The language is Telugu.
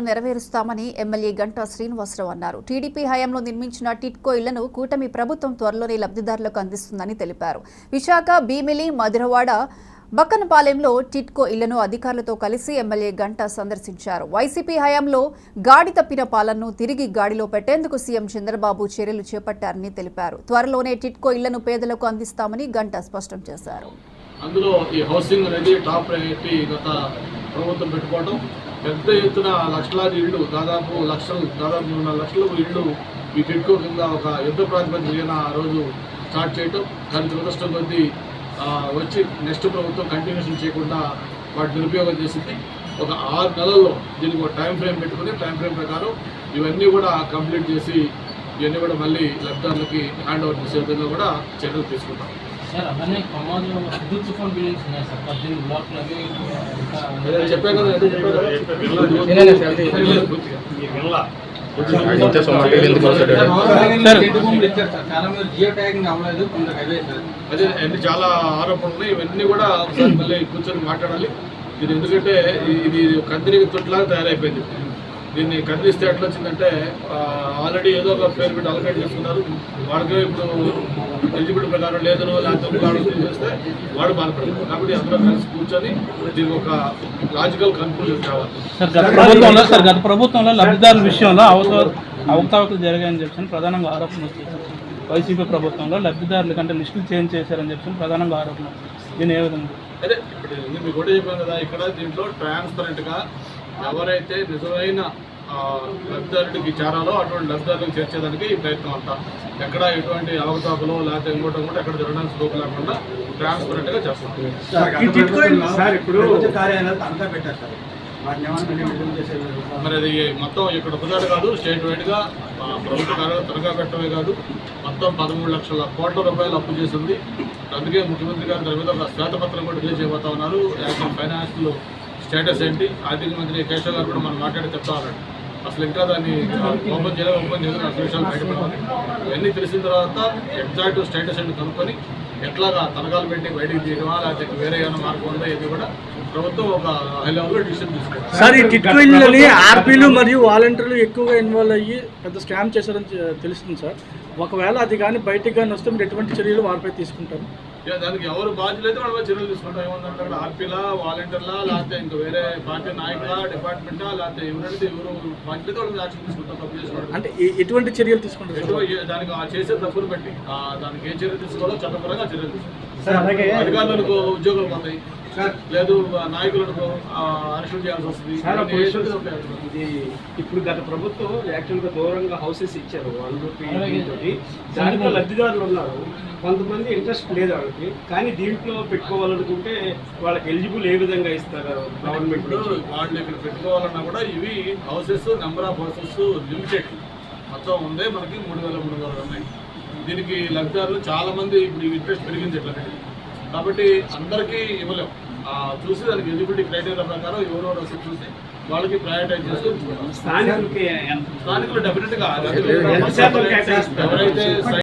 నెరవేరుస్తామని ఎమ్మెల్యే గంటా శ్రీనివాసరావు అన్నారు. టీడీపీ హయాంలో నిర్మించిన టిట్కో ఇళ్లను కూటమి ప్రభుత్వం త్వరలోనే లబ్ధిదారులకు అందిస్తుందని తెలిపారు. విశాఖ, భీమిలి, మధురవాడ, బక్కనపాలెంలో టిట్కో ఇళ్లను అధికారులతో కలిసి ఎమ్మెల్యే గంటా సందర్శించారు. వైసీపీ హయాంలో గాడి తప్పిన పాలనను తిరిగి గాడిలో పెట్టేందుకు సీఎం చంద్రబాబు చర్యలు చేపట్టారని తెలిపారు. త్వరలోనే టిట్కో ఇళ్లను పేదలకు అందిస్తామని గంటా స్పష్టం చేశారు. అందులో ఈ హౌసింగ్ అనేది టాప్ ప్రయారిటీ గత ప్రభుత్వం పెట్టుకోవడం, పెద్ద ఎత్తున లక్షలాది ఇళ్ళు, దాదాపు 3.5 లక్షల ఇళ్ళు ఈ టిట్కో కింద ఒక యుద్ధ ప్రాతిపదికన ఆ రోజు స్టార్ట్ చేయటం, దాని దురదృష్టం కొద్దీ వచ్చి నెక్స్ట్ ప్రభుత్వం కంటిన్యూషన్ చేయకుండా వాటి నిరుపయోగం చేసింది. ఒక 6 నెలల్లో దీనికి ఒక టైం ఫ్రేమ్ పెట్టుకుని టైం ఫ్రేమ్ ప్రకారం ఇవన్నీ కూడా కంప్లీట్ చేసి ఇవన్నీ కూడా మళ్ళీ లబ్ధిదారులకి హ్యాండ్ ఓవర్ చేసే విధంగా కూడా చర్యలు తీసుకుంటాం. చెప్పాను కదా, అదే అన్ని చాలా ఆరోపణలు ఉన్నాయి. ఇవన్నీ కూడా ఒకసారి మళ్ళీ కూర్చొని మాట్లాడాలి. ఇది ఎందుకంటే ఇది కందిరికి తొట్టులాగా తయారైపోయింది. దీన్ని కదిలిస్తే ఎట్లా వచ్చిందంటే ఆల్రెడీ ఏదో ఒక పేరు పెట్టి అలకేట్ చేసుకున్నారు. వాడికి ఇప్పుడు ఎలిజిబిలిటీ ప్రకారం లేదనో లేకపోతే చేస్తే వాడు బాధపడతారు. కాబట్టి అందరూ కలిసి కూర్చొని దీనికి ఒక లాజికల్ కన్క్లూజన్ కావాలి. గత ప్రభుత్వంలో లబ్ధిదారుల విషయంలో అవకతవకలు జరిగాయని చెప్పి ప్రధానంగా ఆరోపణ వచ్చేసి వైసీపీ ప్రభుత్వంలో లబ్ధిదారుల కంటే లిస్టులు చేంజ్ చేశారని చెప్పి ప్రధానంగా ఆరోపణ. దీని ఏ విధంగా అదే ఇప్పుడు మీకు కూడా చెప్పాను కదా, ఇక్కడ దీంట్లో ట్రాన్స్పరెంట్గా ఎవరైతే నిజమైన లబ్ధిదారుడికి చేరాలో అటువంటి లబ్ధిదారులకు చేర్చేదానికి ఈ ప్రయత్నం అంతా. ఎక్కడ ఎటువంటి అవకతవకలు లేకపోతే ఇంకోటి కూడా ఎక్కడ జరగడానికి స్కోప్ లేకుండా ట్రాన్స్పరెంట్గా చేస్తాం. మరి అది మొత్తం ఇక్కడ ఒకసారి కాదు, స్టేట్ వైడ్గా ప్రభుత్వ కార్యాలయం తనఖా పెట్టడమే కాదు, మొత్తం 13 లక్షల కోట్ల రూపాయలు అప్పు చేసింది. అందుకే ముఖ్యమంత్రి గారు దాని మీద ఒక శ్వేతపత్రం కూడా రిలీజ్ చేయబోతా ఉన్నారు. యాక్చువల్ ఫైనాన్షియల్ స్టేటస్ ఏంటి, ఆర్థిక మంత్రి కేశవ్ గారు కూడా మనం మాట్లాడి చెప్తా ఉన్నాడు. అసలు ఇంకా దాన్ని ఓపెన్ చేయడం విషయాలు బయటపడాలి. ఇవన్నీ తెలిసిన తర్వాత ఎగ్జాక్ట్ స్టేటస్ ఏంటి కనుక్కొని ఎట్లాగా తనఖాలు పెట్టి బయటికి తీయడమా లేకపోతే వేరే ఏమైనా మార్గం ఉందా, ఇది కూడా ప్రభుత్వం ఒక హై లెవెల్లో డిసిషన్ తీసుకోవాలి. సార్, ఈ టిట్కో ఇళ్ళని ఆర్పీలు మరియు వాలంటీర్లు ఎక్కువగా ఇన్వాల్వ్ అయ్యి పెద్ద స్కామ్ చేశారని తెలుస్తుంది సార్. ఒకవేళ అది కానీ బయటికి కానీ వస్తే మీరు ఎటువంటి చర్యలు వారిపై తీసుకుంటారు? దానికి ఎవరు బాధ్యులైతే వాళ్ళ చర్యలు తీసుకుంటాం. ఏమందంటే అక్కడ ఆర్పీలా, వాలంటీర్లా, లేకపోతే ఇంకా వేరే పార్టీ నాయకుల, డిపార్ట్మెంటా, లేకపోతే ఎవరైతే ఎవరు బాధ్యత వాళ్ళకి యాక్షన్ తీసుకుంటాం. తప్పు చేసుకోవడం అంటే ఎటువంటి చర్యలు తీసుకుంటారు? దానికి చేసే తప్పులు బట్టి దానికి ఏ చర్య తీసుకోవాలో చట్టపరంగా చర్యలు తీసుకుంటాం. అధికారులకు ఉద్యోగాలు పోతాయి, లేదు నాయకులకు అరెస్టులు చేయాల్సి వస్తుంది. ఇది ఇప్పుడు గత ప్రభుత్వం యాక్చువల్గా దూరంగా హౌసెస్ ఇచ్చారు. దాంట్లో లబ్ధిదారులు ఉన్నారు, కొంతమంది ఇంట్రెస్ట్ లేదు వాళ్ళకి. కానీ దీంట్లో పెట్టుకోవాలనుకుంటే వాళ్ళకి ఎలిజిబుల్ ఏ విధంగా ఇస్తారు గవర్నమెంట్? వాళ్ళు ఇక్కడ పెట్టుకోవాలన్నా కూడా ఇవి houses, number of houses limited మొత్తం ఉందే. మనకి 3,300 ఉన్నాయి. దీనికి లబ్ధిదారులు చాలా మంది ఇప్పుడు ఇంట్రెస్ట్ పెరిగింది ఎట్లా కాబట్టి అందరికీ ఇవ్వలేము. చూసి దానికి ఎలిజిబిలిటీ క్రైటీరియా ప్రకారం ఎవరెవరు వస్తే చూసి వాళ్ళకి ప్రయారిటైజ్ చేసుకొని స్థానికులు డెఫినెట్గా ఎవరైతే